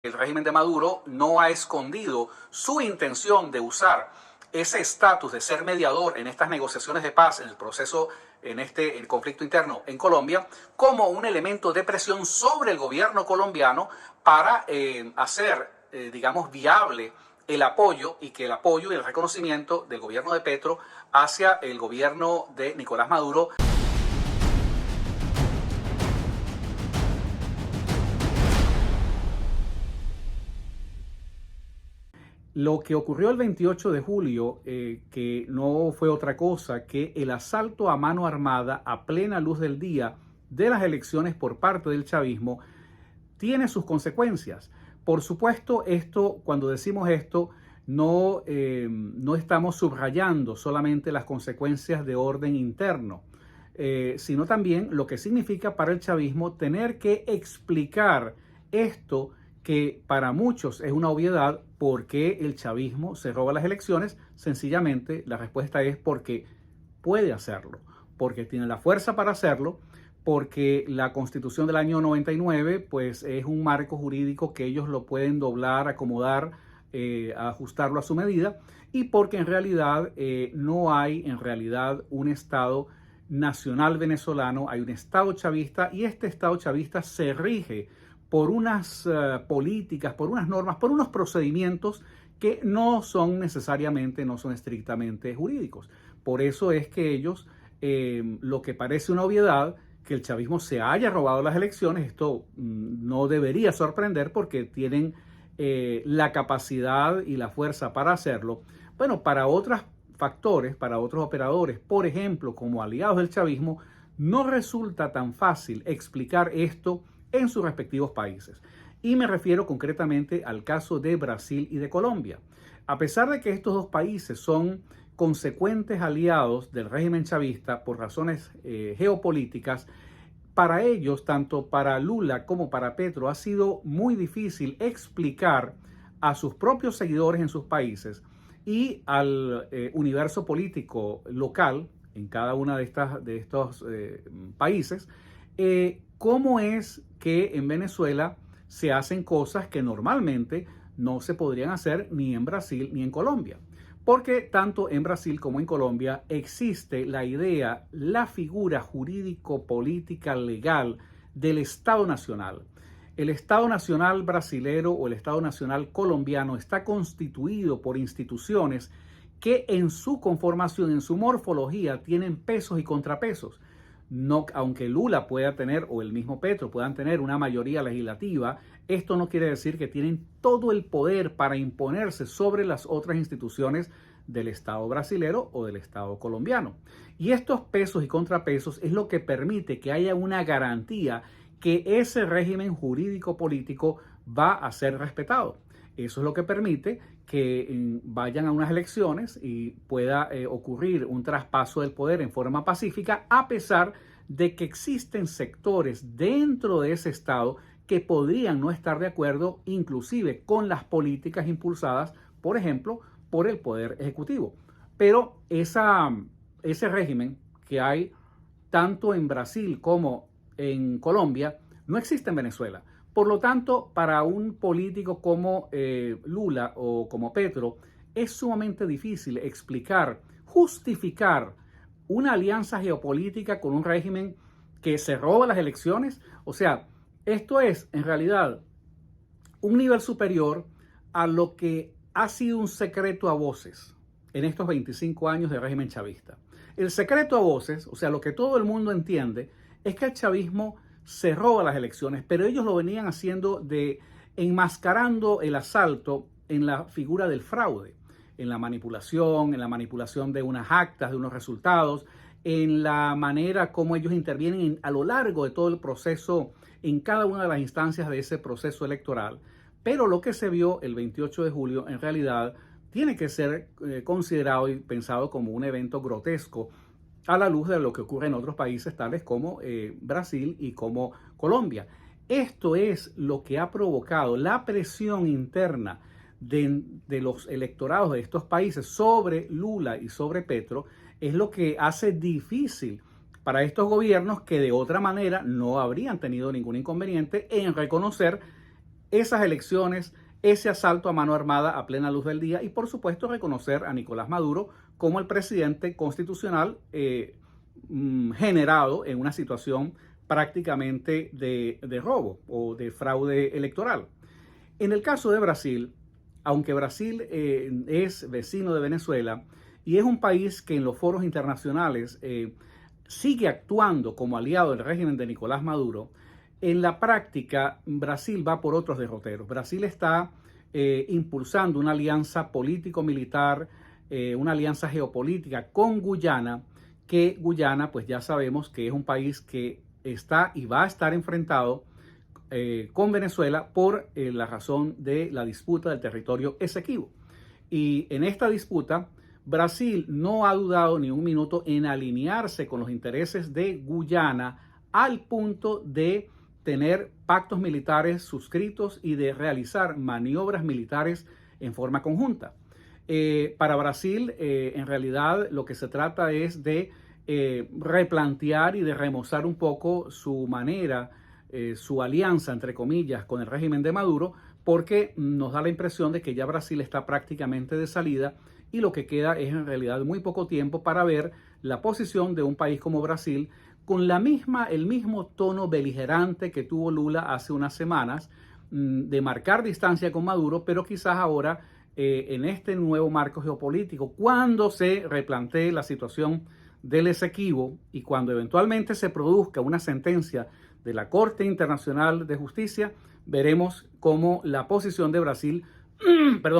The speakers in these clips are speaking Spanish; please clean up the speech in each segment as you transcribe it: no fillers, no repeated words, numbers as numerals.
El régimen de Maduro no ha escondido su intención de usar ese estatus de ser mediador en estas negociaciones de paz, en el proceso, el conflicto interno en Colombia, como un elemento de presión sobre el gobierno colombiano para hacer, digamos, viable el apoyo y que el apoyo y el reconocimiento del gobierno de Petro hacia el gobierno de Nicolás Maduro. Lo que ocurrió el 28 de julio, que no fue otra cosa que el asalto a mano armada a plena luz del día de las elecciones por parte del chavismo, tiene sus consecuencias. Por supuesto, cuando decimos esto, no estamos subrayando solamente las consecuencias de orden interno, sino también lo que significa para el chavismo tener que explicar esto que para muchos es una obviedad. ¿Por qué el chavismo se roba las elecciones? Sencillamente la respuesta es porque puede hacerlo, porque tiene la fuerza para hacerlo, porque la Constitución del año 99 pues es un marco jurídico que ellos lo pueden doblar, acomodar, ajustarlo a su medida, y porque en realidad no hay en realidad un Estado nacional venezolano, hay un Estado chavista, y este Estado chavista se rige por unas políticas, por unas normas, por unos procedimientos que no son estrictamente jurídicos. Por eso es que ellos, lo que parece una obviedad, que el chavismo se haya robado las elecciones, esto no debería sorprender porque tienen la capacidad y la fuerza para hacerlo. Bueno, para otros factores, para otros operadores, por ejemplo, como aliados del chavismo, no resulta tan fácil explicar esto en sus respectivos países. Y me refiero concretamente al caso de Brasil y de Colombia. A pesar de que estos dos países son consecuentes aliados del régimen chavista por razones geopolíticas, para ellos, tanto para Lula como para Petro, ha sido muy difícil explicar a sus propios seguidores en sus países y al universo político local en cada una de estos países, cómo es que en Venezuela se hacen cosas que normalmente no se podrían hacer ni en Brasil ni en Colombia. Porque tanto en Brasil como en Colombia existe la idea, la figura jurídico-política legal del Estado Nacional. El Estado Nacional brasilero o el Estado Nacional colombiano está constituido por instituciones que en su conformación, en su morfología, tienen pesos y contrapesos. No, aunque Lula pueda tener, o el mismo Petro puedan tener una mayoría legislativa, esto no quiere decir que tienen todo el poder para imponerse sobre las otras instituciones del Estado brasilero o del Estado colombiano. Y estos pesos y contrapesos es lo que permite que haya una garantía que ese régimen jurídico político va a ser respetado. Eso es lo que permite que vayan a unas elecciones y pueda ocurrir un traspaso del poder en forma pacífica, a pesar de que existen sectores dentro de ese Estado que podrían no estar de acuerdo inclusive con las políticas impulsadas, por ejemplo, por el Poder Ejecutivo. Pero ese régimen que hay tanto en Brasil como en Colombia no existe en Venezuela. Por lo tanto, para un político como Lula o como Petro, es sumamente difícil explicar, justificar una alianza geopolítica con un régimen que se roba las elecciones. O sea, esto es en realidad un nivel superior a lo que ha sido un secreto a voces en estos 25 años de régimen chavista. El secreto a voces, o sea, lo que todo el mundo entiende, es que el chavismo se roba las elecciones, pero ellos lo venían haciendo enmascarando el asalto en la figura del fraude, en la manipulación de unas actas, de unos resultados, en la manera como ellos intervienen a lo largo de todo el proceso, en cada una de las instancias de ese proceso electoral. Pero lo que se vio el 28 de julio en realidad tiene que ser considerado y pensado como un evento grotesco a la luz de lo que ocurre en otros países tales como Brasil y como Colombia. Esto es lo que ha provocado la presión interna de los electorados de estos países sobre Lula y sobre Petro, es lo que hace difícil para estos gobiernos, que de otra manera no habrían tenido ningún inconveniente en reconocer esas elecciones, ese asalto a mano armada a plena luz del día y por supuesto reconocer a Nicolás Maduro como el presidente constitucional generado en una situación prácticamente de robo o de fraude electoral. En el caso de Brasil, aunque Brasil es vecino de Venezuela y es un país que en los foros internacionales sigue actuando como aliado del régimen de Nicolás Maduro, en la práctica Brasil va por otros derroteros. Brasil está impulsando una alianza político-militar, una alianza geopolítica con Guyana, que Guyana pues ya sabemos que es un país que está y va a estar enfrentado con Venezuela por la razón de la disputa del territorio Esequibo. Y en esta disputa, Brasil no ha dudado ni un minuto en alinearse con los intereses de Guyana al punto de tener pactos militares suscritos y de realizar maniobras militares en forma conjunta. Para Brasil, en realidad, lo que se trata es de replantear y de remozar un poco su manera, su alianza, entre comillas, con el régimen de Maduro, porque nos da la impresión de que ya Brasil está prácticamente de salida y lo que queda es en realidad muy poco tiempo para ver la posición de un país como Brasil con el mismo tono beligerante que tuvo Lula hace unas semanas, de marcar distancia con Maduro, pero quizás ahora en este nuevo marco geopolítico, cuando se replantee la situación del Esequibo y cuando eventualmente se produzca una sentencia de la Corte Internacional de Justicia, veremos cómo la posición de Brasil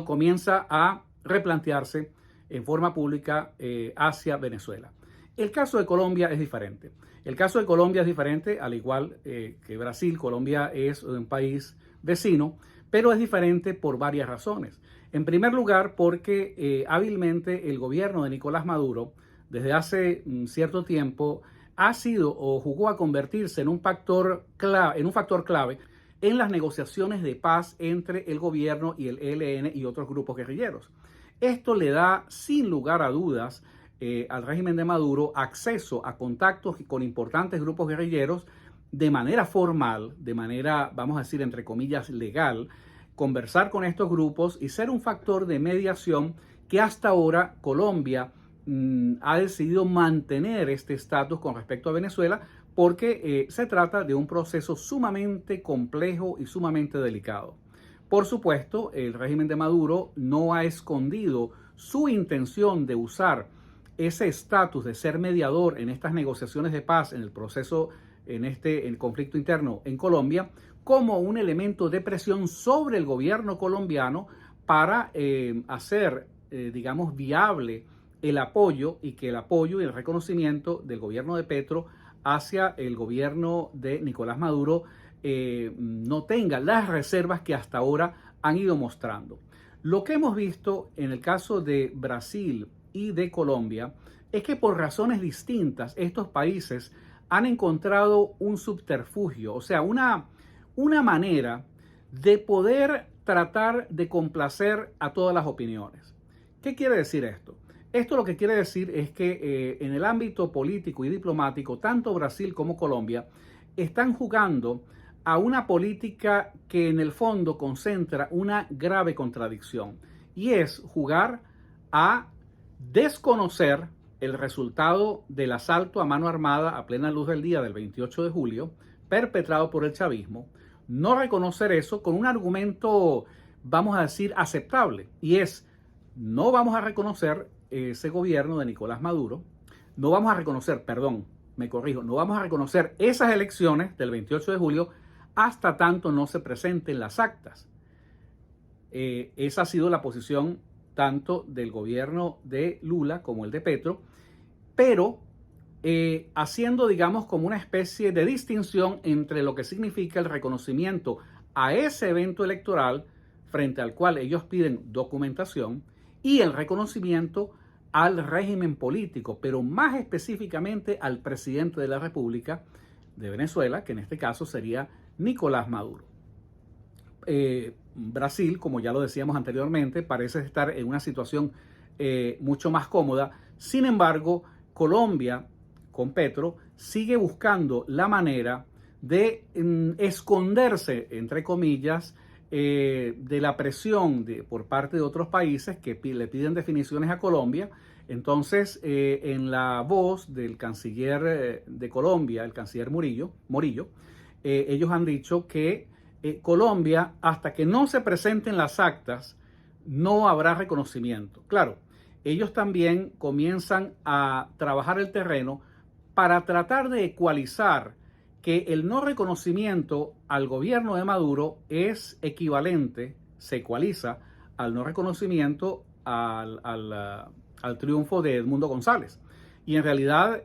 comienza a replantearse en forma pública hacia Venezuela. El caso de Colombia es diferente. El caso de Colombia es diferente, al igual que Brasil. Colombia es un país vecino, pero es diferente por varias razones. En primer lugar, porque hábilmente el gobierno de Nicolás Maduro, desde hace cierto tiempo, ha sido o jugó a convertirse en un factor clave en las negociaciones de paz entre el gobierno y el ELN y otros grupos guerrilleros. Esto le da, sin lugar a dudas, al régimen de Maduro acceso a contactos con importantes grupos guerrilleros de manera formal, de manera, vamos a decir, entre comillas, legal, conversar con estos grupos y ser un factor de mediación que hasta ahora Colombia ha decidido mantener este estatus con respecto a Venezuela porque se trata de un proceso sumamente complejo y sumamente delicado. Por supuesto, el régimen de Maduro no ha escondido su intención de usar ese estatus de ser mediador en estas negociaciones de paz, en el proceso, en el conflicto interno en Colombia, como un elemento de presión sobre el gobierno colombiano para hacer, digamos, viable el apoyo y que el apoyo y el reconocimiento del gobierno de Petro hacia el gobierno de Nicolás Maduro no tenga las reservas que hasta ahora han ido mostrando. Lo que hemos visto en el caso de Brasil y de Colombia es que por razones distintas estos países han encontrado un subterfugio, o sea, una manera de poder tratar de complacer a todas las opiniones. ¿Qué quiere decir esto? Esto lo que quiere decir es que en el ámbito político y diplomático, tanto Brasil como Colombia están jugando a una política que en el fondo concentra una grave contradicción y es jugar a desconocer el resultado del asalto a mano armada a plena luz del día del 28 de julio perpetrado por el chavismo, no reconocer eso con un argumento, vamos a decir, aceptable, y es: no vamos a reconocer ese gobierno de Nicolás Maduro, no vamos a reconocer, no vamos a reconocer esas elecciones del 28 de julio hasta tanto no se presenten las actas. Esa ha sido la posición tanto del gobierno de Lula como el de Petro, pero haciendo, digamos, como una especie de distinción entre lo que significa el reconocimiento a ese evento electoral frente al cual ellos piden documentación y el reconocimiento al régimen político, pero más específicamente al presidente de la República de Venezuela, que en este caso sería Nicolás Maduro. Brasil, como ya lo decíamos anteriormente, parece estar en una situación mucho más cómoda. Sin embargo, Colombia, con Petro, sigue buscando la manera de esconderse, entre comillas, de la presión por parte de otros países que le piden definiciones a Colombia. Entonces, en la voz del canciller de Colombia, el canciller Morillo, ellos han dicho que Colombia, hasta que no se presenten las actas, no habrá reconocimiento. Claro, ellos también comienzan a trabajar el terreno para tratar de ecualizar que el no reconocimiento al gobierno de Maduro es equivalente, se ecualiza al no reconocimiento al triunfo de Edmundo González. Y en realidad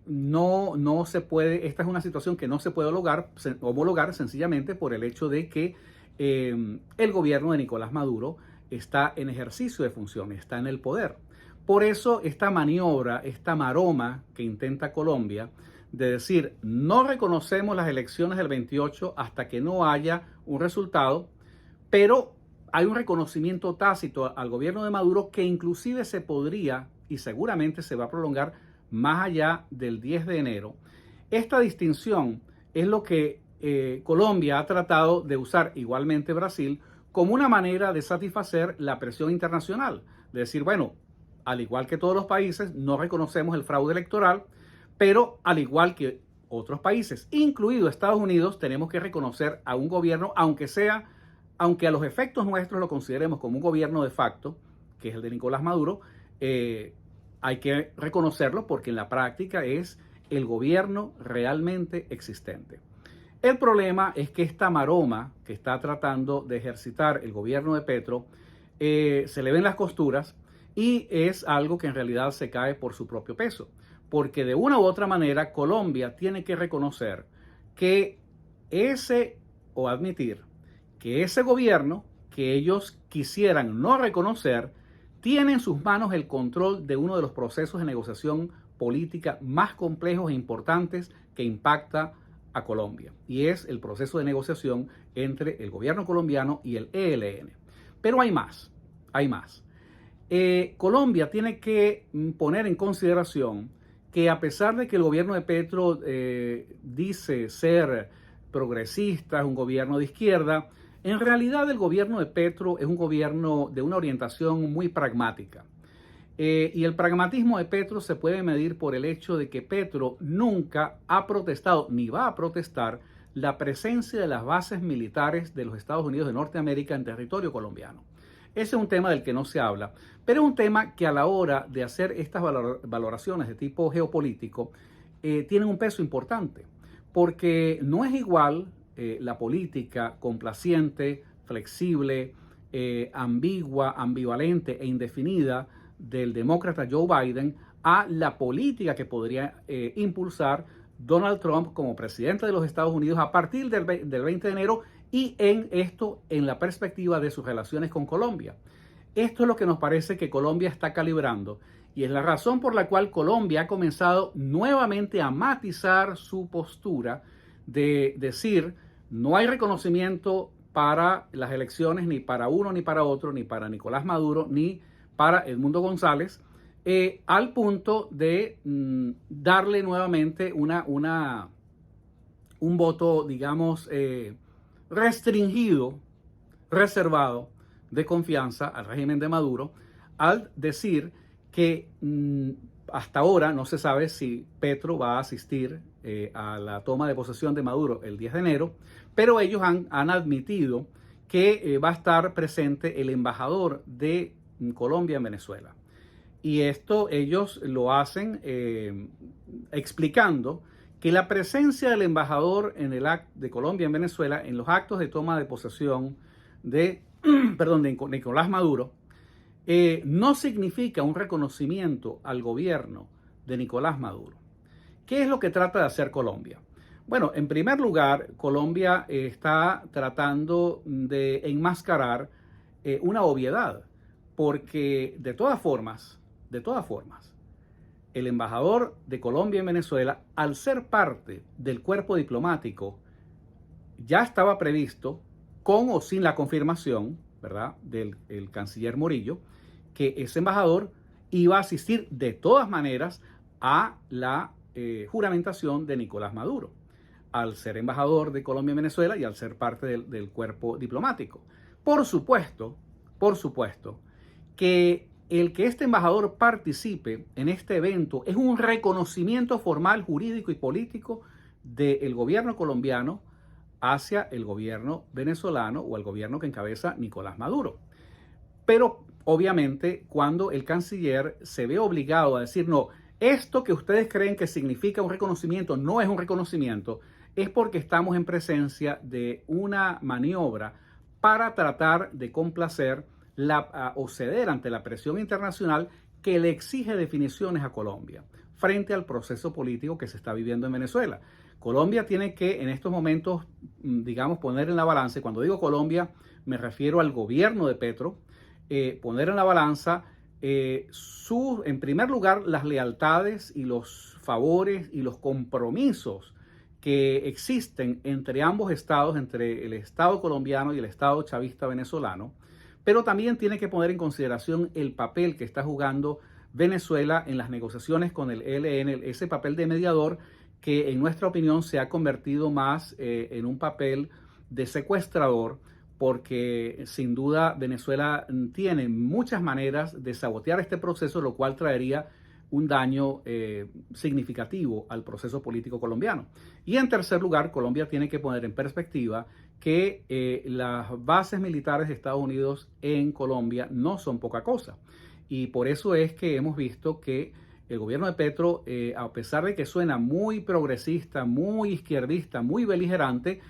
no se puede, esta es una situación que no se puede homologar sencillamente por el hecho de que el gobierno de Nicolás Maduro está en ejercicio de funciones, está en el poder. Por eso esta maniobra, esta maroma que intenta Colombia de decir no reconocemos las elecciones del 28 hasta que no haya un resultado, pero hay un reconocimiento tácito al gobierno de Maduro que inclusive se podría y seguramente se va a prolongar más allá del 10 de enero. Esta distinción es lo que Colombia ha tratado de usar, igualmente Brasil, como una manera de satisfacer la presión internacional. De decir, bueno, al igual que todos los países, no reconocemos el fraude electoral, pero al igual que otros países, incluido Estados Unidos, tenemos que reconocer a un gobierno, aunque a los efectos nuestros lo consideremos como un gobierno de facto, que es el de Nicolás Maduro, hay que reconocerlo porque en la práctica es el gobierno realmente existente. El problema es que esta maroma que está tratando de ejercitar el gobierno de Petro se le ven las costuras y es algo que en realidad se cae por su propio peso. Porque de una u otra manera Colombia tiene que reconocer que admitir que ese gobierno que ellos quisieran no reconocer tiene en sus manos el control de uno de los procesos de negociación política más complejos e importantes que impacta a Colombia, y es el proceso de negociación entre el gobierno colombiano y el ELN. Pero hay más. Colombia tiene que poner en consideración que a pesar de que el gobierno de Petro dice ser progresista, es un gobierno de izquierda, en realidad el gobierno de Petro es un gobierno de una orientación muy pragmática. Y el pragmatismo de Petro se puede medir por el hecho de que Petro nunca ha protestado ni va a protestar la presencia de las bases militares de los Estados Unidos de Norteamérica en territorio colombiano. Ese es un tema del que no se habla, pero es un tema que a la hora de hacer estas valoraciones de tipo geopolítico tienen un peso importante, porque no es igual la política complaciente, flexible, ambigua, ambivalente e indefinida del demócrata Joe Biden a la política que podría impulsar Donald Trump como presidente de los Estados Unidos a partir del 20 de enero y en la perspectiva de sus relaciones con Colombia. Esto es lo que nos parece que Colombia está calibrando y es la razón por la cual Colombia ha comenzado nuevamente a matizar su postura de decir no hay reconocimiento para las elecciones ni para uno ni para otro, ni para Nicolás Maduro ni para Edmundo González, al punto de darle nuevamente un voto, digamos, restringido, reservado de confianza al régimen de Maduro, al decir que hasta ahora no se sabe si Petro va a asistir a la toma de posesión de Maduro el 10 de enero, pero ellos han admitido que va a estar presente el embajador de Colombia en Venezuela. Y esto ellos lo hacen explicando que la presencia del embajador de Colombia en Venezuela en los actos de toma de posesión de Nicolás Maduro no significa un reconocimiento al gobierno de Nicolás Maduro. ¿Qué es lo que trata de hacer Colombia? Bueno, en primer lugar, Colombia está tratando de enmascarar una obviedad, porque de todas formas, el embajador de Colombia en Venezuela, al ser parte del cuerpo diplomático, ya estaba previsto, con o sin la confirmación, ¿verdad?, del canciller Morillo, que ese embajador iba a asistir de todas maneras a la juramentación de Nicolás Maduro. al ser embajador de Colombia en Venezuela y al ser parte del cuerpo diplomático. Por supuesto que el que este embajador participe en este evento es un reconocimiento formal, jurídico y político del gobierno colombiano hacia el gobierno venezolano o el gobierno que encabeza Nicolás Maduro. Pero obviamente cuando el canciller se ve obligado a decir no, esto que ustedes creen que significa un reconocimiento no es un reconocimiento, es porque estamos en presencia de una maniobra para tratar de complacer o ceder ante la presión internacional que le exige definiciones a Colombia frente al proceso político que se está viviendo en Venezuela. Colombia tiene que en estos momentos, digamos, poner en la balanza, y cuando digo Colombia me refiero al gobierno de Petro, poner en la balanza en primer lugar, las lealtades y los favores y los compromisos que existen entre ambos estados, entre el Estado colombiano y el Estado chavista venezolano, pero también tiene que poner en consideración el papel que está jugando Venezuela en las negociaciones con el ELN, ese papel de mediador que en nuestra opinión se ha convertido más en un papel de secuestrador, porque sin duda Venezuela tiene muchas maneras de sabotear este proceso, lo cual traería un daño significativo al proceso político colombiano. Y en tercer lugar, Colombia tiene que poner en perspectiva que las bases militares de Estados Unidos en Colombia no son poca cosa. Y por eso es que hemos visto que el gobierno de Petro, a pesar de que suena muy progresista, muy izquierdista, muy beligerante,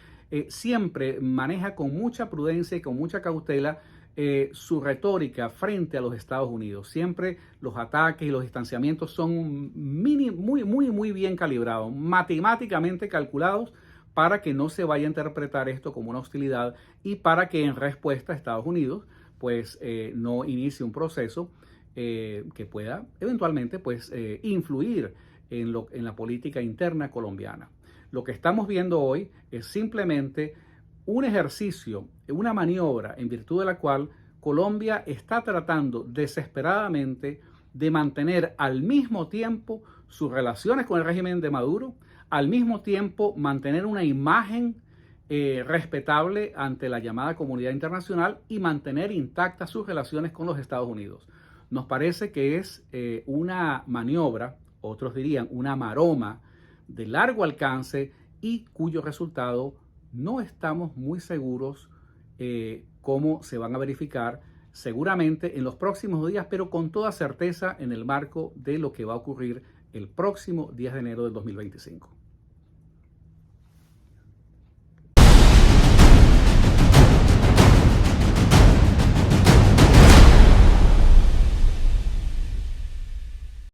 siempre maneja con mucha prudencia y con mucha cautela su retórica frente a los Estados Unidos. Siempre los ataques y los distanciamientos son muy bien calibrados, matemáticamente calculados, para que no se vaya a interpretar esto como una hostilidad y para que en respuesta a Estados Unidos pues no inicie un proceso que pueda eventualmente pues influir en la política interna colombiana. Lo que estamos viendo hoy es simplemente un ejercicio, una maniobra en virtud de la cual Colombia está tratando desesperadamente de mantener al mismo tiempo sus relaciones con el régimen de Maduro, al mismo tiempo mantener una imagen respetable ante la llamada comunidad internacional y mantener intactas sus relaciones con los Estados Unidos. Nos parece que es una maniobra, otros dirían una maroma, de largo alcance y cuyo resultado no estamos muy seguros cómo se van a verificar seguramente en los próximos días, pero con toda certeza en el marco de lo que va a ocurrir el próximo 10 de enero del 2025.